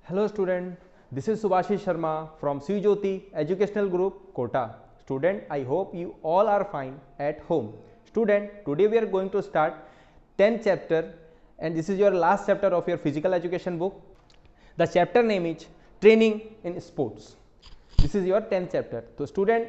Hello student, this is Subhashish Sharma from Sujyoti Educational Group, Kota. Student, I hope you all are fine at home. Student, today we are going to start 10th chapter and this is your last chapter of your physical education book. The chapter name is Training in Sports. This is your 10th chapter. So student,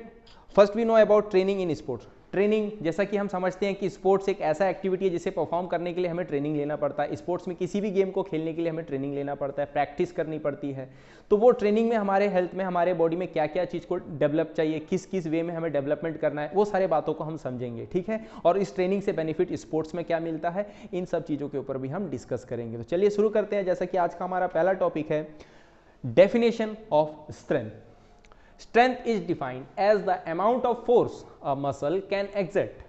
first we know about training in sports. Training, जैसा कि हम समझते हैं कि sports एक ऐसा activity है जिसे परफॉर्म करने के लिए हमें ट्रेनिंग लेना पड़ता है। स्पोर्ट्स में किसी भी गेम को खेलने के लिए हमें ट्रेनिंग लेना पड़ता है, प्रैक्टिस करनी पड़ती है। तो वो ट्रेनिंग में हमारे हेल्थ में, हमारे बॉडी में क्या क्या चीज़ को डेवलप चाहिए, किस किस वे में हमें डेवलपमेंट करना है, वो सारे बातों को हम समझेंगे, ठीक है। और इस ट्रेनिंग से बेनिफिट स्पोर्ट्स में क्या मिलता है, इन सब चीज़ों के ऊपर भी हम डिस्कस करेंगे। तो चलिए शुरू करते हैं। जैसा कि आज का हमारा पहला टॉपिक है definition of strength. Strength is defined as the amount of force a muscle can exert.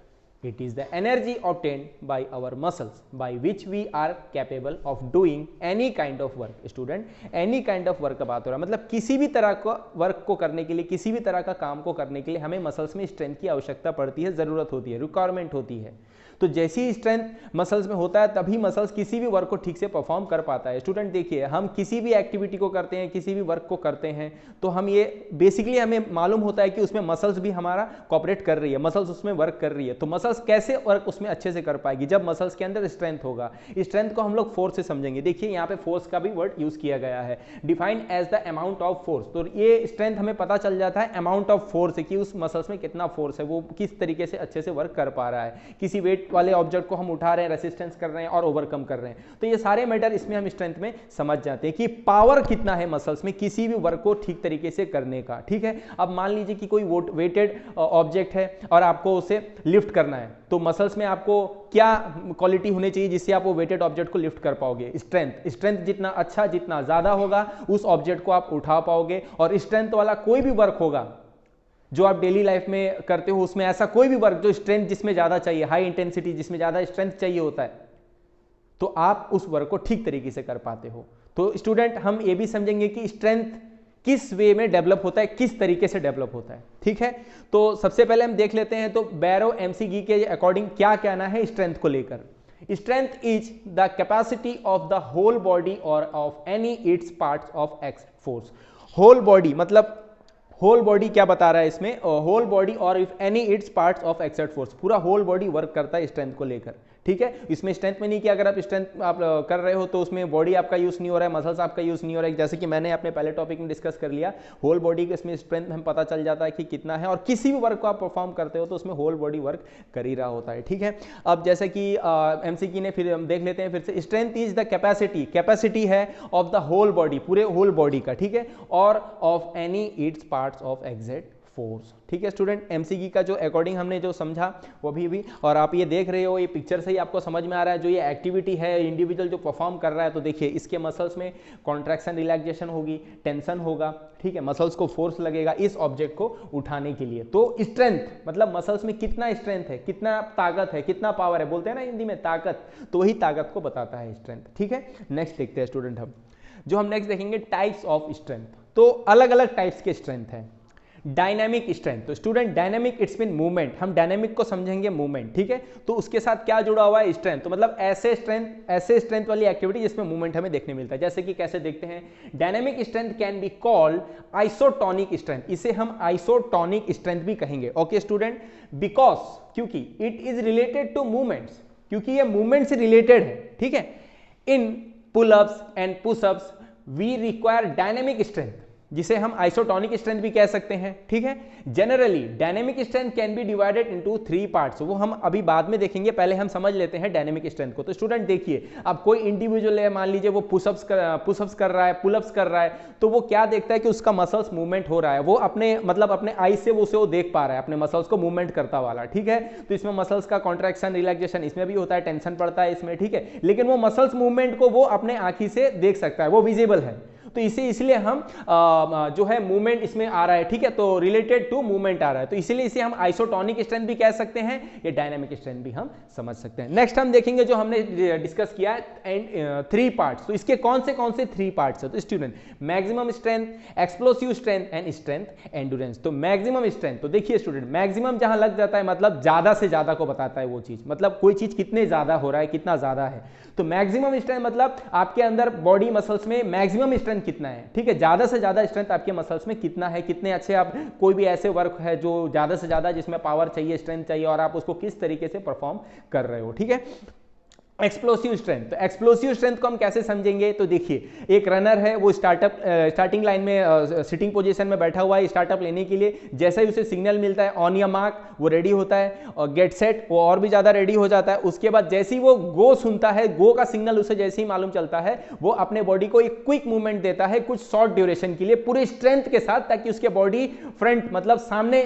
It is the energy obtained by our muscles by which we are capable of doing any kind of work. Student, any kind of work का बात हो रहा है, मतलब किसी भी तरह का वर्क को करने के लिए, किसी भी तरह का काम को करने के लिए हमें मसल्स में स्ट्रेंथ की आवश्यकता पड़ती है, ज़रूरत होती है, रिक्वायरमेंट होती है। तो जैसी ही स्ट्रेंथ मसल्स में होता है तभी मसल्स किसी भी वर्क को ठीक से परफॉर्म कर पाता है। स्टूडेंट देखिए, हम किसी भी एक्टिविटी को करते हैं, किसी भी वर्क को करते हैं, तो हम ये बेसिकली हमें मालूम होता है कि उसमें मसल्स भी हमारा कोऑपरेट कर रही है, मसल्स उसमें वर्क कर रही है। तो मसल्स कैसे वर्क उसमें अच्छे से कर पाएगी, जब मसल्स के अंदर स्ट्रेंथ होगा। स्ट्रेंथ को हम लोग फोर्स से समझेंगे। देखिए यहाँ पे फोर्स का भी वर्ड यूज किया गया है, defined as the amount of force. तो ये स्ट्रेंथ हमें पता चल जाता है अमाउंट ऑफ फोर्स कि उस मसल्स में कितना फोर्स है, वो किस तरीके से अच्छे से वर्क कर पा रहा है। किसी वेट वाले ऑब्जेक्ट को हम उठा रहे हैं, रेसिस्टेंस कर रहे हैं और ओवरकम कर रहे हैं। तो ये सारे मैटर इसमें हम स्ट्रेंथ में समझ जाते हैं कि पावर कितना है मसल्स में किसी भी वर्क को ठीक तरीके से करने का, ठीक है। अब मान लीजिए कि कोई वेटेड ऑब्जेक्ट है और आपको उसे लिफ्ट करना है, तो मसल्स में आपको क्या क्वालिटी होनी चाहिए जिससे आप वो वेटेड ऑब्जेक्ट को लिफ्ट कर पाओगे? स्ट्रेंथ। स्ट्रेंथ जितना अच्छा, जितना ज्यादा होगा, उस ऑब्जेक्ट को आप उठा पाओगे। और स्ट्रेंथ वाला कोई भी वर्क होगा जो आप डेली लाइफ में करते हो, उसमें ऐसा कोई भी वर्क जो स्ट्रेंथ जिसमें ज्यादा चाहिए, हाई इंटेंसिटी जिसमें ज्यादा स्ट्रेंथ चाहिए होता है, तो आप उस वर्क को ठीक तरीके से कर पाते हो। तो स्टूडेंट, हम ये भी समझेंगे कि स्ट्रेंथ किस वे में डेवलप होता है, किस तरीके से डेवलप होता है, ठीक है। तो सबसे पहले हम देख लेते हैं, तो बैरो McGee के अकॉर्डिंग क्या कहना है स्ट्रेंथ को लेकर। Strength is the capacity of the whole body और of any its parts of ex force. Whole body मतलब होल बॉडी क्या बता रहा है इसमें, होल बॉडी और if any its parts of exert force. पूरा होल बॉडी वर्क करता है स्ट्रेंथ को लेकर, ठीक है। इसमें स्ट्रेंथ में नहीं कि अगर आप स्ट्रेंथ आप कर रहे हो तो उसमें बॉडी आपका यूज नहीं हो रहा है, मसल्स आपका यूज नहीं हो रहा है। जैसे कि मैंने अपने पहले टॉपिक में डिस्कस कर लिया, होल बॉडी के इसमें स्ट्रेंथ हम पता चल जाता है कि कितना है। और किसी भी वर्क को आप परफॉर्म करते हो तो उसमें होल बॉडी वर्क कर ही रहा होता है, ठीक है। अब जैसे कि McGee ने, फिर हम देख लेते हैं फिर से, strength is the capacity, capacity है ऑफ द होल बॉडी, पूरे होल बॉडी का, ठीक है, और of any its parts of exert force, ठीक है। स्टूडेंट, McGee का जो अकॉर्डिंग हमने जो समझा वो भी और आप ये देख रहे हो, ये पिक्चर से ही आपको समझ में आ रहा है जो ये एक्टिविटी है इंडिविजुअल जो परफॉर्म कर रहा है। तो देखिए इसके मसल्स में कॉन्ट्रैक्शन, रिलैक्सेशन होगी, टेंशन होगा, ठीक है, मसल्स को फोर्स लगेगा इस ऑब्जेक्ट को उठाने के लिए। तो स्ट्रेंथ मतलब मसल्स में कितना स्ट्रेंथ है, कितना ताकत है, कितना पावर है, बोलते हैं ना हिंदी में ताकत, तो वही ताकत को बताता है स्ट्रेंथ, ठीक है। नेक्स्ट देखते हैं स्टूडेंट, हम नेक्स्ट देखेंगे टाइप्स ऑफ स्ट्रेंथ। तो अलग अलग टाइप्स के स्ट्रेंथ है। डायनामिक स्ट्रेंथ, तो student dynamic it's mean movement, हम डायनामिक को समझेंगे मूवमेंट, ठीक है। तो उसके साथ क्या जुड़ा हुआ है स्ट्रेंथ, तो मतलब ऐसे स्ट्रेंथ वाली एक्टिविटी जिसमें मूवमेंट हमें देखने मिलता है। जैसे कि कैसे देखते हैं, dynamic strength can be called isotonic strength, इसे हम आइसोटोनिक स्ट्रेंथ भी कहेंगे, ओके स्टूडेंट, बिकॉज क्योंकि it is related to movements, क्योंकि ये मूवमेंट से रिलेटेड है, ठीक है। In pullups and pushups we require dynamic strength, जिसे हम आइसोटोनिक स्ट्रेंथ भी कह सकते हैं, ठीक है। Generally dynamic strength can B divided into 3 parts, वो हम अभी बाद में देखेंगे, पहले हम समझ लेते हैं डायनेमिक स्ट्रेंथ को। तो स्टूडेंट देखिए, अब कोई इंडिविजुअल है, मान लीजिए वो पुशअप्स कर रहा है, पुलअप्स कर रहा है, तो वो क्या देखता है कि उसका मसल्स मूवमेंट हो रहा है, वो अपने मतलब अपने आई से वो देख पा रहा है अपने मसल्स को मूवमेंट करता वाला, ठीक है। तो इसमें मसल्स का कॉन्ट्रैक्शन, रिलैक्सेशन इसमें भी होता है, टेंशन पड़ता है इसमें, ठीक है, लेकिन वो मसल्स मूवमेंट को वो अपने आंखी से देख सकता है, वो विजिबल है। तो इसे इसलिए हम जो है मूवमेंट इसमें आ रहा है, ठीक है, तो रिलेटेड टू मूवमेंट आ रहा है, तो इसीलिए इसे हम आइसोटोनिक स्ट्रेंथ भी कह सकते हैं, ये डायनामिक स्ट्रेंथ भी हम समझ सकते हैं। नेक्स्ट हम देखेंगे जो हमने डिस्कस किया है 3 पार्ट्स, तो इसके कौन से 3 पार्ट्स है। तो student, maximum strength, explosive strength and strength endurance. तो मैक्सिमम स्ट्रेंथ, तो देखिए स्टूडेंट, मैक्सिमम जहां लग जाता है मतलब ज्यादा से ज्यादा को बताता है वो चीज, मतलब कोई चीज कितने ज्यादा हो रहा है, कितना ज्यादा है। तो मैक्सिमम स्ट्रेंथ मतलब आपके अंदर बॉडी मसल्स में मैक्सिमम स्ट्रेंथ स्ट्रेंथ कितना है, ठीक है, ज्यादा से ज्यादा स्ट्रेंथ आपके मसल्स में कितना है, कितने अच्छे आप कोई भी ऐसे वर्क है जो ज्यादा से ज्यादा जिसमें पावर चाहिए, स्ट्रेंथ चाहिए, और आप उसको किस तरीके से परफॉर्म कर रहे हो, ठीक है। एक्सप्लोसिव स्ट्रेंथ, तो एक्सप्लोसिव स्ट्रेंथ को हम कैसे समझेंगे, तो देखिए एक रनर है, वो स्टार्टिंग लाइन में सिटिंग पोजीशन में बैठा हुआ है स्टार्टअप लेने के लिए, जैसे ही उसे सिग्नल मिलता है ऑन या मार्क, वो रेडी होता है, और गेट सेट वो और भी ज्यादा रेडी हो जाता है। उसके बाद जैसे ही वो गो सुनता है, गो का सिग्नल उसे जैसे ही मालूम चलता है, वो अपने बॉडी को एक क्विक मूवमेंट देता है कुछ शॉर्ट ड्यूरेशन के लिए पूरे स्ट्रेंथ के साथ, ताकि उसके बॉडी फ्रंट मतलब सामने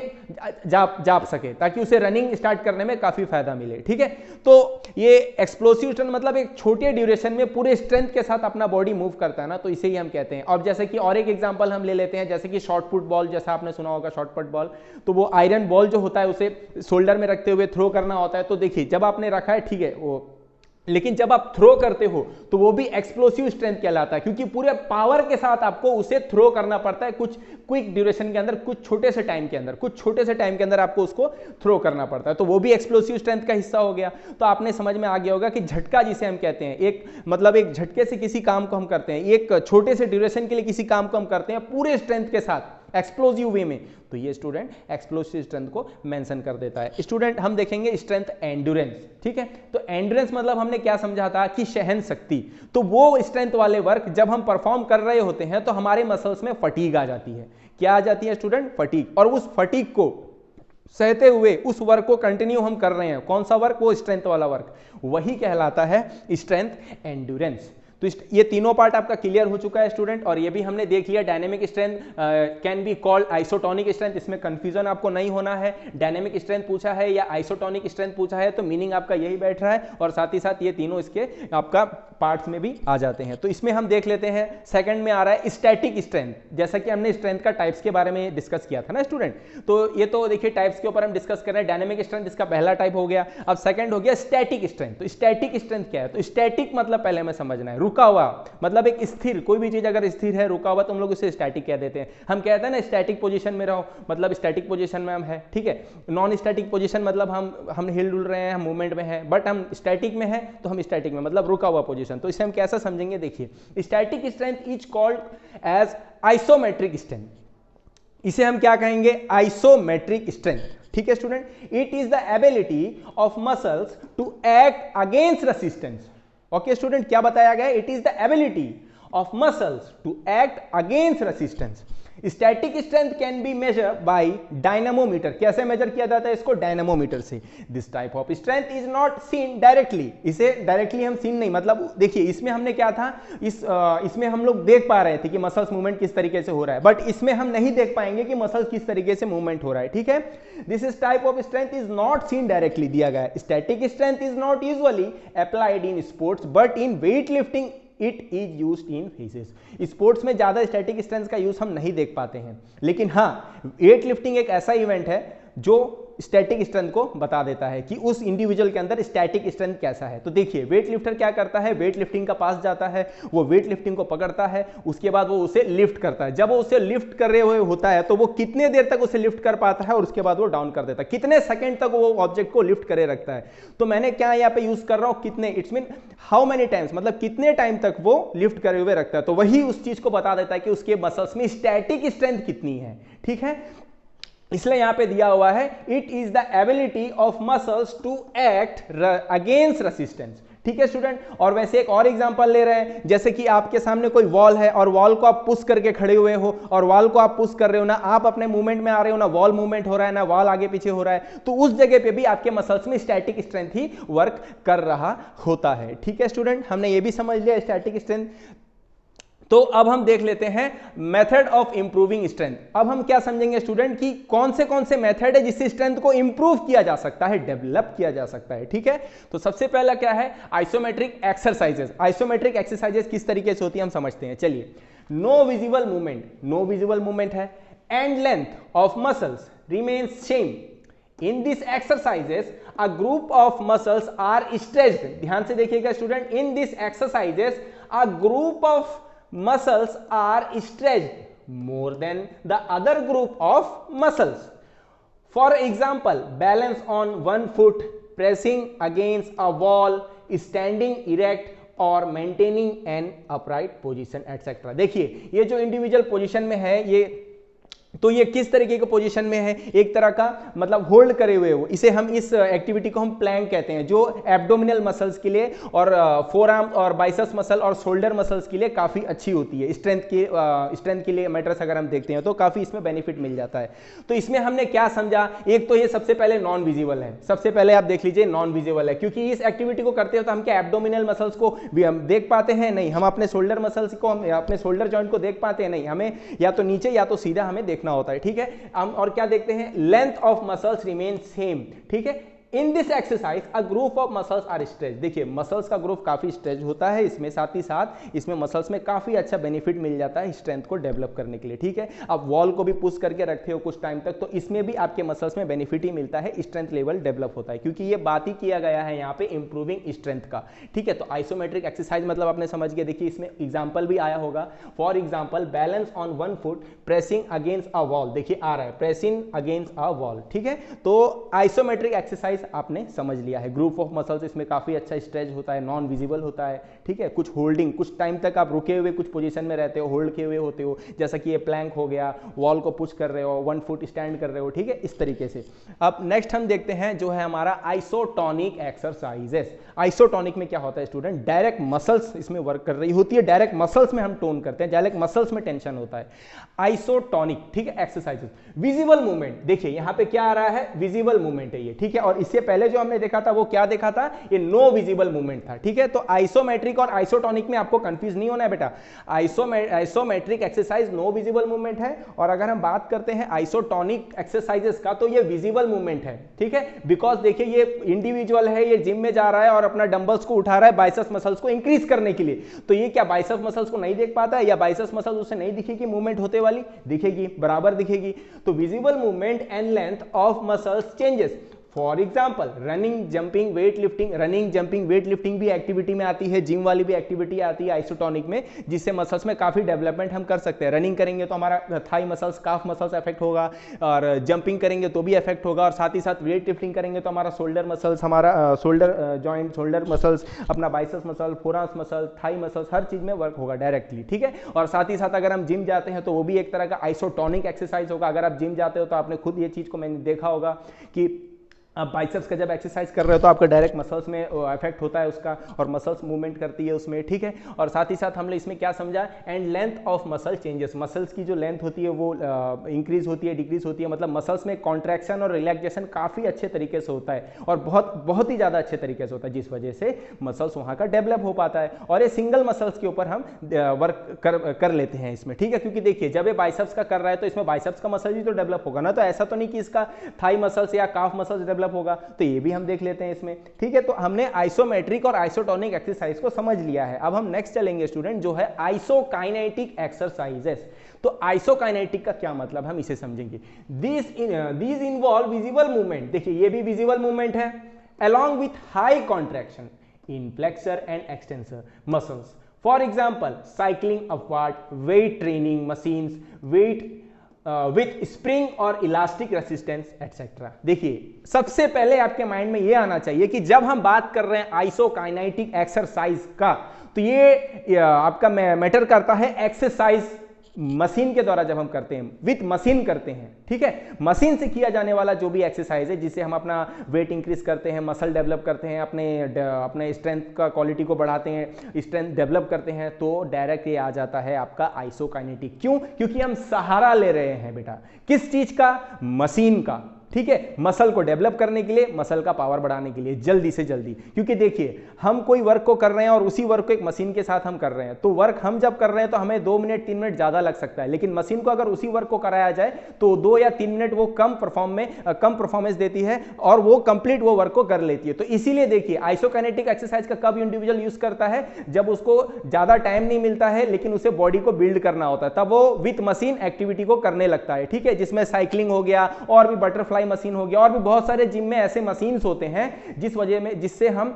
जा सके, ताकि उसे रनिंग स्टार्ट करने में काफी फायदा मिले, ठीक है। तो ये एक्सप्लोसिव स्ट्रेंथ मतलब एक छोटे ड्यूरेशन में पूरे स्ट्रेंथ के साथ अपना बॉडी मूव करता है ना, तो इसे ही हम कहते हैं। अब जैसे कि और एक एग्जांपल हम ले लेते हैं, जैसे कि शॉर्ट पुट बॉल, जैसा आपने सुना होगा शॉर्ट पुट बॉल, तो वो आयरन बॉल जो होता है उसे शोल्डर में रखते हुए थ्रो करना होता है। तो देखिए जब आपने रखा है, ठीक है, वो लेकिन जब आप थ्रो करते हो तो वो भी एक्सप्लोसिव स्ट्रेंथ कहलाता है, क्योंकि पूरे पावर के साथ आपको उसे थ्रो करना पड़ता है कुछ क्विक ड्यूरेशन के अंदर, कुछ छोटे से टाइम के अंदर आपको उसको थ्रो करना पड़ता है, तो वो भी एक्सप्लोसिव स्ट्रेंथ का हिस्सा हो गया। तो आपने समझ में आ गया होगा कि झटका जिसे हम कहते हैं, एक मतलब एक झटके से किसी काम को हम करते हैं, एक छोटे से ड्यूरेशन के लिए किसी काम को हम करते हैं पूरे स्ट्रेंथ के साथ एक्सप्लोसिव वे में, तो ये स्टूडेंट एक्सप्लोसिव स्ट्रेंथ को मेंशन कर देता है। स्टूडेंट हम देखेंगे स्ट्रेंथ एंड्योरेंस, ठीक है। तो एंड्योरेंस मतलब हमने क्या समझा था कि सहन शक्ति, तो वो स्ट्रेंथ वाले वर्क जब हम परफॉर्म कर रहे होते हैं तो हमारे मसल्स में फटीग आ जाती है। क्या आ जाती है स्टूडेंट? फटीग। और उस फटीग को सहते हुए उस वर्क को कंटिन्यू हम कर रहे हैं, कौन सा वर्क? वो स्ट्रेंथ वाला वर्क, वही कहलाता है स्ट्रेंथ एंड्योरेंस। तो ये तीनों पार्ट आपका क्लियर हो चुका है स्टूडेंट, और ये भी हमने देख लिया dynamic strength can be called isotonic strength, इसमें कंफ्यूजन आपको नहीं होना है। डायनेमिक स्ट्रेंथ पूछा है या आइसोटोनिक स्ट्रेंथ पूछा है तो मीनिंग आपका यही बैठ रहा है, और साथ ही साथ ये तीनों इसके आपका पार्ट्स में भी आ जाते हैं। तो इसमें हम देख लेते हैं, सेकंड में आ रहा है स्टैटिक स्ट्रेंथ, जैसा कि हमने स्ट्रेंथ का टाइप्स के बारे में डिस्कस किया था ना स्टूडेंट। तो ये तो देखिए टाइप्स के ऊपर हम डिस्कस कर रहे हैं। डायनेमिक स्ट्रेंथ इसका पहला टाइप हो गया, अब सेकंड हो गया स्टैटिक स्ट्रेंथ। तो स्टैटिक स्ट्रेंथ क्या है? तो स्टैटिक मतलब पहले हमें समझना है, रुका हुआ, मतलब एक स्थिर, कोई भी चीज अगर स्थिर है, रुका हुआ, तो हम लोग उसे स्टैटिक कह देते हैं। हम कहते हैं ना स्टैटिक पोजीशन में रहो, मतलब स्टैटिक पोजीशन में हम है, ठीक है। नॉन स्टैटिक पोजीशन मतलब हम हिल डुल रहे हैं, हम मूवमेंट में है, बट हम स्टैटिक में है तो हम स्टैटिक में मतलब रुका हुआ पोजीशन। तो इसे हम कैसा समझेंगे? देखिए static strength is called as isometric strength, इसे हम क्या कहेंगे? आइसोमेट्रिक स्ट्रेंथ, ठीक है student. It is the ability of muscles to act against resistance. Okay student, क्या बताया गया? It is the ability of muscles to act against resistance. Static strength can be measure by dynamometer. कैसे measure किया जाता है इसको? Dynamometer से। This type of strength is not seen directly, इसे डायरेक्टली हम सीन नहीं, मतलब देखिए इसमें हमने क्या था, इसमें हम लोग देख पा रहे थे कि मसल्स मूवमेंट किस तरीके से हो रहा है, बट इसमें हम नहीं देख पाएंगे कि मसल्स किस तरीके से मूवमेंट हो रहा है, ठीक है। This is type of strength is not seen directly, दिया गया है। Static strength is not usually applied in sports but in weight lifting it is used in physics. Sports में ज्यादा स्टैटिक स्ट्रेंथ का यूज हम नहीं देख पाते हैं, लेकिन हाँ वेट लिफ्टिंग एक ऐसा इवेंट है जो स्टैटिक स्ट्रेंथ को बता देता है कि उस इंडिविजुअल के अंदर स्टैटिक स्ट्रेंथ कैसा है। तो देखिए वेट लिफ्टर क्या करता है, वेट लिफ्टिंग का पास जाता है, वो वेट लिफ्टिंग को पकड़ता है, उसके बाद वो उसे लिफ्ट करता है। जब वो उसे लिफ्ट कर रहे हुए होता है तो वो कितने देर तक उसे लिफ्ट कर पाता है और उसके बाद वो डाउन कर देता है, कितने सेकंड तक वो ऑब्जेक्ट को लिफ्ट करे रखता है। तो मैंने क्या यहाँ पे यूज कर रहा हूं, कितने, it's mean how many times, मतलब कितने टाइम तक वो लिफ्ट करे हुए रखता है। तो वही उस चीज को बता देता है कि उसके मसल्स में स्टैटिक स्ट्रेंथ कितनी है, ठीक है। इसलिए यहां पे दिया हुआ है it is the ability of muscles to act against resistance, ठीक है स्टूडेंट। और वैसे एक और एग्जांपल ले रहे हैं, जैसे कि आपके सामने कोई वॉल है और वॉल को आप पुश करके खड़े हुए हो, और वॉल को आप पुश कर रहे हो ना, आप अपने मूवमेंट में आ रहे हो ना, वॉल मूवमेंट हो रहा है ना, वॉल आगे पीछे हो रहा है, तो उस जगह पे भी आपके मसल्स में स्टैटिक स्ट्रेंथ ही वर्क कर रहा होता है, ठीक है स्टूडेंट। हमने ये भी समझ लिया स्टैटिक स्ट्रेंथ। तो अब हम देख लेते हैं मेथड ऑफ इंप्रूविंग स्ट्रेंथ। अब हम क्या समझेंगे स्टूडेंट कि कौन से मेथड है जिससे स्ट्रेंथ को इंप्रूव किया जा सकता है, डेवलप किया जा सकता है, ठीक है। तो सबसे पहला क्या है? Isometric exercises. आइसोमेट्रिक एक्सरसाइजेस किस तरीके से होती है हम समझते हैं, चलिए। No visible movement, no visible movement है, and length of muscles remains same. In this exercises a group of muscles are stretched. ध्यान से देखिएगा student, in this exercises a group of muscles are stretched more than the other group of muscles. For example, balance on one foot, pressing against a wall, standing erect, और maintaining an upright position etcetera. देखिए ये जो individual position में है ये किस तरीके के पोजीशन में है, एक तरह का मतलब होल्ड करे हुए हो, इसे हम इस एक्टिविटी को हम प्लैंक कहते हैं, जो एब्डोमिनल मसल्स के लिए और फोरआर्म और बाइसेप्स मसल और शोल्डर मसल्स के लिए काफी अच्छी होती है। स्ट्रेंथ के लिए मैटर्स अगर हम देखते हैं तो काफी इसमें बेनिफिट मिल जाता है। तो इसमें हमने क्या समझा, एक तो ये सबसे पहले नॉन विजिबल है, सबसे पहले आप देख लीजिए नॉन विजिबल है, क्योंकि इस एक्टिविटी को करते हो तो हम क्या एब्डोमिनल मसल्स को भी हम देख पाते हैं नहीं, हम अपने शोल्डर मसल्स को, हम अपने शोल्डर जॉइंट को देख पाते हैं नहीं, हमें या तो नीचे या तो सीधा हमें देखना होता है, ठीक है। हम और क्या देखते हैं, length of muscles remain same, ठीक है। In this exercise a group of muscles are stretch. देखिए मसल्स का ग्रुप काफी स्ट्रेच होता है इसमें, साथ ही साथ इसमें मसल्स में काफी अच्छा बेनिफिट मिल जाता है स्ट्रेंथ को डेवलप करने के लिए, ठीक है। आप वॉल को भी पुश करके रखते हो कुछ टाइम तक तो इसमें भी आपके मसल्स में बेनिफिट ही मिलता है, स्ट्रेंथ लेवल डेवलप होता है, क्योंकि ये बात ही किया गया है यहाँ पे इंप्रूविंग स्ट्रेंथ का, ठीक है। तो आइसोमेट्रिक एक्सरसाइज मतलब आपने समझ गया। देखिए इसमें एग्जाम्पल भी आया होगा, for example balance on one foot pressing against a wall, देखिए आ रहा है प्रेसिंग अगेंस्ट अ वॉल, ठीक है। तो आइसोमेट्रिक एक्सरसाइज आपने समझ लिया है। ग्रुप ऑफ मसल्स इसमें काफी अच्छा स्ट्रेच होता है, नॉन विजिबल होता है, ठीक है। कुछ होल्डिंग, कुछ टाइम तक आप रुके हुए कुछ पोजीशन में रहते हो, होल्ड किए हुए होते हो, जैसा कि ये प्लैंक हो गया, वॉल को पुश कर रहे हो, 1 फुट स्टैंड कर रहे हो, ठीक है, इस तरीके से। अब नेक्स्ट हम देखते हैं जो है हमारा आइसोटोनिक एक्सरसाइजेस। आइसोटोनिक में क्या होता है स्टूडेंट, डायरेक्ट मसल्स इसमें वर्क कर रही होती है, डायरेक्ट मसल्स में हम टोन करते हैं, डायरेक्ट मसल्स में टेंशन होता है, आइसोटोनिक, ठीक है, एक्सरसाइजेस। विजिबल मूवमेंट, देखिए यहां पे क्या आ रहा है, विजिबल मूवमेंट है ये, ठीक है। और इससे पहले जो हमने देखा था वो क्या देखा था, ये नो विजिबल मूवमेंट था, ठीक है। तो आइसोमेट्रिक और आइसोटोनिक में आपको कंफ्यूज नहीं होना है बेटा। Isometric exercise no visible movement है, और अगर हम बात करते हैं आइसोटोनिक एक्सरसाइजेस का तो ये विजिबल मूवमेंट है, ठीक है। बिकॉज देखिए ये इंडिविजुअल है, ये जिम में जा रहा है और अपना डंबल्स को उठा रहा है बाइसेप्स मसल्स को इंक्रीज करने के लिए, तो ये क्या बाइसेप्स मसल्स को नहीं देख पाता है, या बाइसेप्स मसल्स उसे नहीं दिखेगी मूवमेंट होते वाली, दिखेगी, बराबर दिखेगी। तो visible movement and length of muscles changes, for example running, jumping, weight lifting. Running, jumping, weight lifting भी एक्टिविटी में आती है, जिम वाली भी एक्टिविटी आती है आइसोटोनिक में, जिससे मसल्स में काफी डेवलपमेंट हम कर सकते हैं। रनिंग करेंगे तो हमारा थाई मसल्स, काफ मसल्स इफेक्ट होगा, और जंपिंग करेंगे तो भी इफेक्ट होगा, और साथ ही साथ वेट लिफ्टिंग करेंगे तो हमारा शोल्डर मसल्स, हमारा शोल्डर जॉइंट, शोल्डर मसल्स, अपना biceps muscle, forearms muscle, thigh muscles, हर चीज में वर्क होगा डायरेक्टली, ठीक है। और साथ ही साथ अगर हम जिम जाते हैं तो वो भी एक तरह का आइसोटोनिक एक्सरसाइज होगा। अगर आप जिम जाते हो तो आपने खुद ये चीज को मैंने देखा होगा कि आप बाइसेप्स का जब एक्सरसाइज कर रहे हो तो आपका डायरेक्ट मसल्स में इफेक्ट होता है उसका, और मसल्स मूवमेंट करती है उसमें, ठीक है। और साथ ही साथ हमने इसमें क्या समझा, and length of muscle changes, muscles की जो लेंथ होती है वो इंक्रीज होती है, डिक्रीज होती है, मतलब मसल्स में कॉन्ट्रैक्शन और रिलैक्सेशन काफी अच्छे तरीके से होता है, और बहुत ही ज्यादा अच्छे तरीके से होता है, जिस वजह से मसल्स वहां का डेवलप हो पाता है। और ये सिंगल मसल्स के ऊपर हम वर्क कर लेते हैं इसमें, ठीक है। क्योंकि देखिए जब ये बाइसेप्स का कर रहा है तो इसमें बाइसेप्स का मसल भी तो डेवलप होगा ना, तो ऐसा तो नहीं कि इसका थाई मसल्स या काफ मसल्स डेवलप होगा, तो ये भी हम देख लेते हैं इसमें, ठीक है। तो हमने आइसोमेट्रिक और आइसोटोनिक एक्सरसाइज को समझ लिया है। अब हम नेक्स्ट चलेंगे स्टूडेंट, जो है आइसोकाइनेटिक एक्सरसाइजेस। तो आइसोकाइनेटिक का क्या मतलब, हम इसे समझेंगे। दीज इन्वॉल्व विजिबल मूवमेंट, देखिए ये भी विजिबल मूवमेंट है, along with high contraction in flexor and extensor muscles. For example, cycling upward, weight training machines, with spring और इलास्टिक रेसिस्टेंस एटसेट्रा। देखिए सबसे पहले आपके माइंड में ये आना चाहिए कि जब हम बात कर रहे हैं आइसोकाइनेटिक एक्सरसाइज का, तो ये आपका मैटर करता है एक्सरसाइज मशीन के द्वारा जब हम करते हैं, विथ मशीन करते हैं, ठीक है। मशीन से किया जाने वाला जो भी एक्सरसाइज है जिससे हम अपना वेट इंक्रीज करते हैं, मसल डेवलप करते हैं, अपने स्ट्रेंथ का क्वालिटी को बढ़ाते हैं, स्ट्रेंथ डेवलप करते हैं, तो डायरेक्ट ये आ जाता है आपका आइसोकाइनेटिक। क्यों? क्योंकि हम सहारा ले रहे हैं बेटा किस चीज का, मशीन का, ठीक है, मसल को डेवलप करने के लिए, मसल का पावर बढ़ाने के लिए जल्दी से जल्दी। क्योंकि देखिए हम कोई वर्क को कर रहे हैं और उसी वर्क को एक मशीन के साथ हम कर रहे हैं, तो वर्क हम जब कर रहे हैं तो हमें 2 मिनट 3 मिनट ज्यादा लग सकता है, लेकिन मशीन को अगर उसी वर्क को कराया जाए तो 2 या 3 मिनट वो कम परफॉर्मेंस देती है और वो कंप्लीट वो वर्क को कर लेती है। तो इसीलिए देखिए आइसोकाइनेटिक एक्सरसाइज का कब इंडिविजुअल यूज करता है, जब उसको ज्यादा टाइम नहीं मिलता है लेकिन उसे बॉडी को बिल्ड करना होता है, तब वो विथ मशीन एक्टिविटी को करने लगता है, ठीक है, जिसमें साइकिलिंग हो गया और भी बटरफ्लाई बटरफ्लाई मशीन हो गया, और भी बहुत सारे जिम में ऐसे मशीन्स होते हैं जिससे हम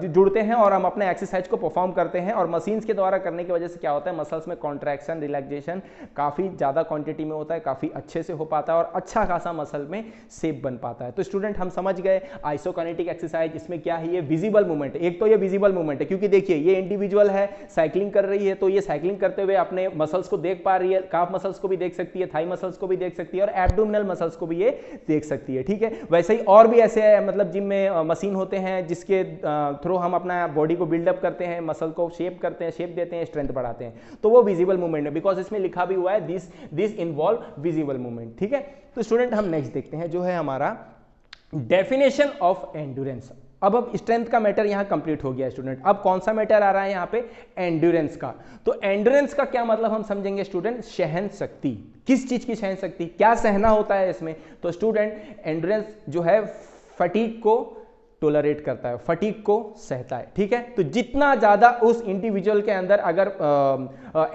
जुड़ते हैं और हम अपने एक्सरसाइज को परफॉर्म करते हैं। और मशीन्स के द्वारा करने की वजह से क्या होता है, मसल्स में कॉन्ट्रैक्शन रिलैक्सेशन काफी ज्यादा क्वांटिटी में होता है, काफी अच्छे से हो पाता है और अच्छा खासा मसल में शेप बन पाता है। तो स्टूडेंट हम समझ गए आइसोकिनेटिक एक्सरसाइज, इसमें क्या है, ये विजिबल मूवमेंट है। एक तो ये विजिबल मूवमेंट है क्योंकि देखिए ये इंडिविजुअल है, साइकिलिंग कर रही है, तो ये साइकिलिंग करते हुए अपने मसल्स को देख पा रही है, काफ मसल्स को भी देख सकती है, थाई मसल्स को भी देख सकती है और एब्डोमिनल मसल्स को भी ये देख सकती है। ठीक है, वैसे ही और भी ऐसे मतलब जिम में मशीन होते हैं जिसके थ्रू हम अपना बॉडी को बिल्डअप करते हैं, मसल को शेप करते हैं, शेप देते हैं, स्ट्रेंथ बढ़ाते हैं, तो वो विजिबल मूवमेंट है, बिकॉज इसमें लिखा भी हुआ है दिस इन्वॉल्व विजिबल मूवमेंट। ठीक है, तो स्टूडेंट हम नेक्स्ट देखते हैं जो है हमारा डेफिनेशन ऑफ एंड्योरेंस। अब स्ट्रेंथ का मैटर यहां कंप्लीट हो गया स्टूडेंट। अब कौन सा मैटर आ रहा है यहां पे, एंड्योरेंस का। तो एंड्योरेंस का क्या मतलब हम समझेंगे स्टूडेंट, सहन शक्ति। किस चीज की सहन शक्ति, क्या सहना होता है इसमें। तो स्टूडेंट एंड्योरेंस जो है फटीग को टोलरेट करता है, फटीग को सहता है। ठीक है, तो जितना ज्यादा उस इंडिविजुअल के अंदर अगर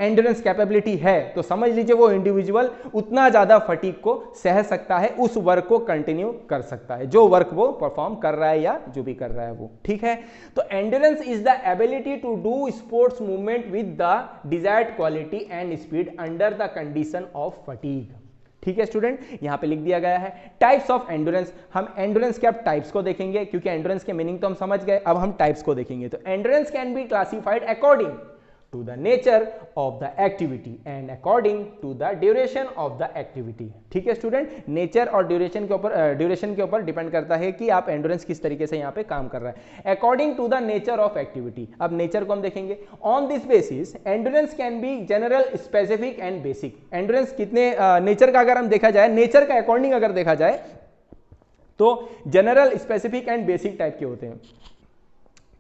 एंड्योरेंस कैपेबिलिटी है तो समझ लीजिए वो इंडिविजुअल उतना ज्यादा फटीग को सह सकता है, उस वर्क को कंटिन्यू कर सकता है, जो वर्क वो परफॉर्म कर रहा है या जो भी कर रहा है वो। ठीक है, तो endurance is the ability to do sports movement with the desired quality and speed under the condition of fatigue. ठीक है स्टूडेंट, यहां पे लिख दिया गया है टाइप्स ऑफ एंड्योरेंस। हम एंड्योरेंस के अब टाइप्स को देखेंगे क्योंकि एंड्योरेंस के मीनिंग तो हम समझ गए, अब हम टाइप्स को देखेंगे। तो endurance can be classified according to the nature of the activity and according to the duration of the activity। ठीक है स्टूडेंट, नेचर और ड्यूरेशन के ऊपर डिपेंड करता है कि आप एंड्योरेंस किस तरीके से यहाँ पे काम कर रहा है। According to the nature of activity, अब नेचर को हम देखेंगे। On this basis endurance can be general, specific and basic. Endurance कितने नेचर का अगर हम देखा जाए, नेचर का अकॉर्डिंग अगर देखा जाए तो general, specific and basic type के होते हैं।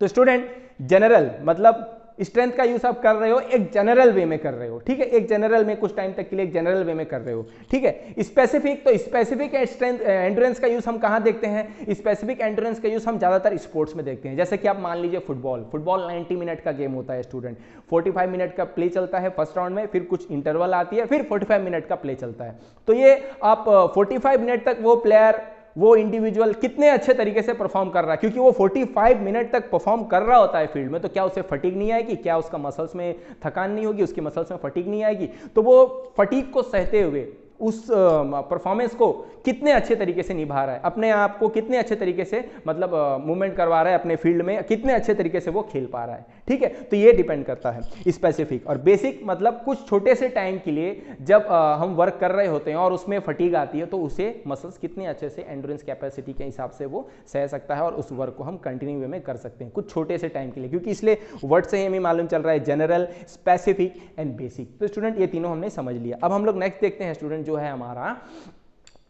तो स्टूडेंट जनरल मतलब स्ट्रेंथ का यूज आप कर रहे हो एक जनरल वे में कर रहे हो। ठीक है, एक जनरल में कुछ टाइम तक के लिए एक जनरल वे में कर रहे हो। ठीक है, स्पेसिफिक, तो स्पेसिफिक स्ट्रेंथ एंड्योरेंस का यूज हम कहां देखते हैं, स्पेसिफिक एंड्योरेंस का यूज हम ज्यादातर स्पोर्ट्स में देखते हैं। जैसे कि आप मान लीजिए फुटबॉल 90 मिनट का गेम होता है स्टूडेंट, 45 मिनट का प्ले चलता है फर्स्ट राउंड में, फिर कुछ इंटरवल आती है, फिर 45 मिनट का प्ले चलता है। तो ये आप 45 मिनट तक वो प्लेयर, वो इंडिविजुअल कितने अच्छे तरीके से परफॉर्म कर रहा है, क्योंकि वो 45 मिनट तक परफॉर्म कर रहा होता है फील्ड में, तो क्या उसे फटीग नहीं आएगी, क्या उसका मसल्स में थकान नहीं होगी, उसकी मसल्स में फटीग नहीं आएगी। तो वो फटीग को सहते हुए उस परफॉर्मेंस को कितने अच्छे तरीके से निभा रहा है, अपने आप को कितने अच्छे तरीके से मतलब मूवमेंट करवा रहा है अपने फील्ड में, कितने अच्छे तरीके से वो खेल पा रहा है। ठीक है, तो ये डिपेंड करता है स्पेसिफिक। और बेसिक मतलब कुछ छोटे से टाइम के लिए जब हम वर्क कर रहे होते हैं और उसमें फटीग आती है तो उसे मसल्स कितने अच्छे से एंड्योरेंस कैपेसिटी के हिसाब से वो सह सकता है और उस वर्क को हम कंटिन्यू वे में कर सकते हैं कुछ छोटे से टाइम के लिए, क्योंकि इसलिए वर्ड से हमें मालूम चल रहा है जनरल, स्पेसिफिक एंड बेसिक। तो स्टूडेंट ये तीनों हमने समझ लिया। अब हम लोग नेक्स्ट देखते हैं स्टूडेंट जो है हमारा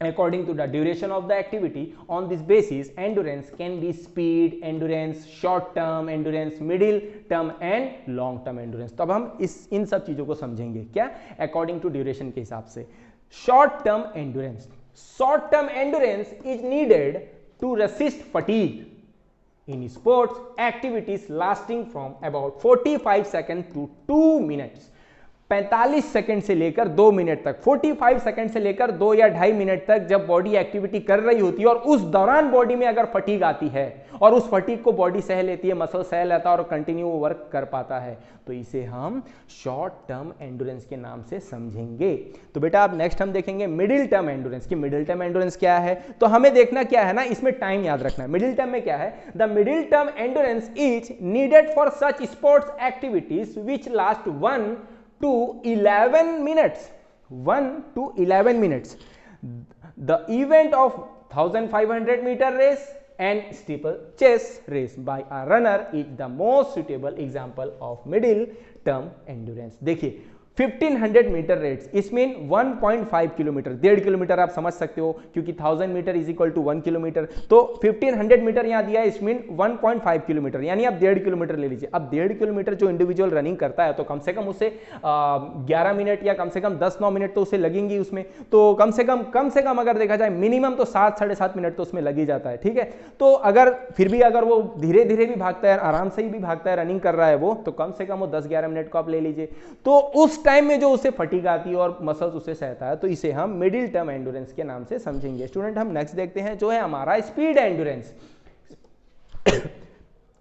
according to the duration of the activity। on this basis endurance can be speed endurance, short term endurance, middle term and long term endurance। तो अब हम इन सब चीजों को समझेंगे क्या, according to duration के हिसाब से। short term endurance is needed to resist fatigue in sports activities lasting from about 45 seconds to 2 minutes। 45 second से लेकर 2 मिनट तक, 45 सेकंड से लेकर 2 या 2.5 मिनट तक जब बॉडी एक्टिविटी कर रही होती है और उस दौरान बॉडी में अगर फटीग आती है और उस फटीग को बॉडी सह लेती है, मसल सह लेता है और कंटिन्यू वर्क कर पाता है, तो इसे हम शॉर्ट टर्म एंड्योरेंस के नाम से समझेंगे। तो बेटा अब नेक्स्ट हम देखेंगे मिडिल टर्म एंड्योरेंस की। मिडिल टर्म एंड्योरेंस क्या है, तो हमें देखना क्या है ना, इसमें टाइम याद रखना है। मिडिल टर्म में क्या है, the middle term endurance is needed for such sports activities which last 1 to 11 minutes, 1 to 11 minutes। The event of 1500 meter race and steeplechase race by a runner is the most suitable example of middle term endurance। देखिए 1500 metre rates, इसमें 1.5 kilometre, 1.5 kilometre आप समझ सकते हो क्योंकि 1000 metre is equal to 1 kilometre, तो 1500 metre यहां दिया है, इसमें 1.5 किलोमीटर यानी आप 1.5 किलोमीटर ले लीजिए। अब 1.5 किलोमीटर जो इंडिविजुअल रनिंग करता है तो कम से कम उसे 11 मिनट या कम से कम 10-9 मिनट तो उसे लगेंगी उसमें, तो कम से कम अगर देखा जाए मिनिमम तो 7-7.5 मिनट तो उसमें लग ही जाता है। ठीक है, तो अगर फिर भी अगर वो धीरे धीरे भी भागता है, आराम से ही भी भागता है, रनिंग कर रहा है वो, तो कम से कम वो 10-11 मिनट को आप ले लीजिए। तो उस टाइम में जो उसे फटीग आती है और मसल्स उसे सहता है, तो इसे हम मिडिल टर्म एंड्योरेंस के नाम से समझेंगे। स्टूडेंट हम नेक्स्ट देखते हैं जो है हमारा speed endurance.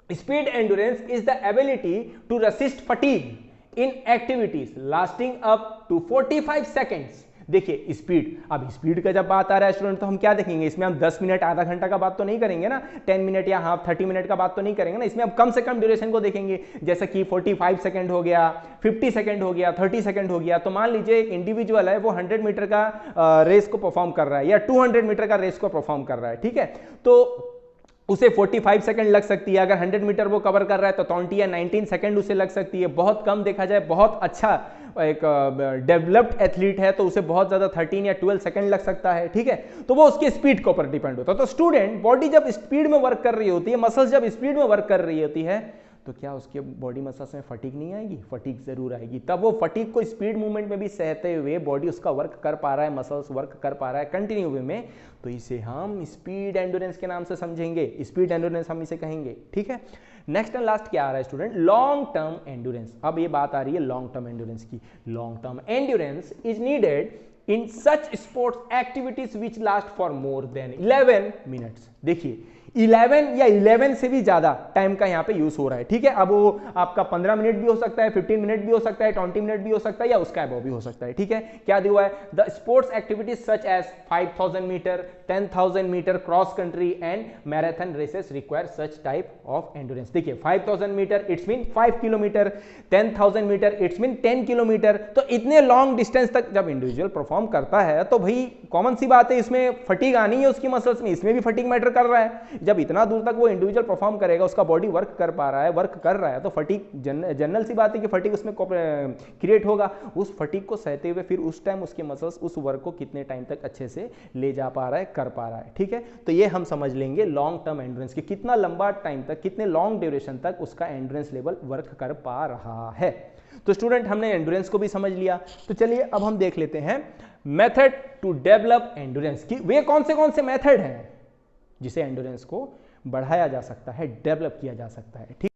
Speed endurance is the ability to resist fatigue in activities lasting up to 45 seconds. देखिए स्पीड, अब स्पीड का जब बात आ रहा है स्टूडेंट तो हम क्या देखेंगे, इसमें हम 10 मिनट आधा घंटा का बात तो नहीं करेंगे ना, 10 मिनट या हाफ 30 मिनट का बात तो नहीं करेंगे ना, इसमें हम कम से कम ड्यूरेशन को देखेंगे, जैसे कि 45 सेकंड हो गया, 50 सेकंड हो गया, 30 सेकंड हो गया। तो मान लीजिए इंडिविजुअल है वो 100 मीटर का रेस को परफॉर्म कर रहा है या 200 मीटर का रेस को परफॉर्म कर रहा है, ठीक है, तो उसे 45 सेकंड लग सकती है। अगर 100 मीटर वो कवर कर रहा है तो 20 या 19 सेकंड उसे लग सकती है। बहुत कम देखा जाए, बहुत अच्छा एक डेवलप्ड एथलीट है तो उसे बहुत ज्यादा 13 या 12 सेकंड लग सकता है, ठीक है, तो वो उसके स्पीड के ऊपर डिपेंड होता है। तो स्टूडेंट बॉडी जब स्पीड में वर्क कर रही होती है, मसल्स जब स्पीड में वर्क कर रही होती है, तो क्या उसके बॉडी मसल्स में फटीग नहीं आएगी? फटीग जरूर आएगी। तब वो फटीग को स्पीड मूवमेंट में भी सहते हुए बॉडी उसका वर्क कर पा रहा है, मसल्स वर्क कर पा रहा है कंटिन्यू वे में, तो इसे हम स्पीड एंड्योरेंस के नाम से समझेंगे, स्पीड एंड्योरेंस हम इसे कहेंगे, ठीक है। नेक्स्ट एंड लास्ट क्या आ रहा है स्टूडेंट? Long term endurance. अब ये बात आ रही है लॉन्ग टर्म एंड्योरेंस की। Long term endurance is needed in such sports activities which last for more than 11 minutes. देखिए 11 या 11 से भी ज्यादा टाइम का यहां पे यूज हो रहा है, ठीक है। अब वो आपका 15 मिनट भी हो सकता है, 15 मिनट भी हो सकता है, 20 मिनट भी हो सकता है या उसका अबव भी हो सकता है, ठीक है। क्या दिया हुआ है? The sports activities such as 5000 metre, 10,000 metre cross country and marathon races require such type of endurance. देखिए 5000 metre it's mean 5 kilometre, 10,000 metre it's mean 10 kilometre. तो इतने लॉन्ग डिस्टेंस तक जब इंडिविजुअल परफॉर्म करता है तो भाई कॉमन सी बात है, इसमें फटीग आनी है उसकी मसल्स में, इसमें भी फटीग मैटर कर रहा है। जब इतना दूर तक वो इंडिविजुअल परफॉर्म करेगा, उसका बॉडी वर्क कर पा रहा है, वर्क कर रहा है, तो फटीग जनरल सी बात है कि फटीग उसमें क्रिएट होगा। उस फटीग को सहते हुए फिर उस टाइम उसके मसल्स उस वर्क को कितने टाइम तक अच्छे से ले जा पा रहा है, कर पा रहा है, ठीक है। तो ये हम समझ लेंगे लॉन्ग टर्म एंड्योरेंस की, कितना लंबा टाइम तक, कितने लॉन्ग ड्यूरेशन तक उसका एंड्योरेंस लेवल वर्क कर पा रहा है। तो स्टूडेंट हमने एंड्योरेंस को भी समझ लिया, तो चलिए अब हम देख लेते हैं मेथड टू डेवलप एंड्योरेंस की। वे कौन से मेथड हैं जिसे एंड्योरेंस को बढ़ाया जा सकता है, डेवलप किया जा सकता है, ठीक।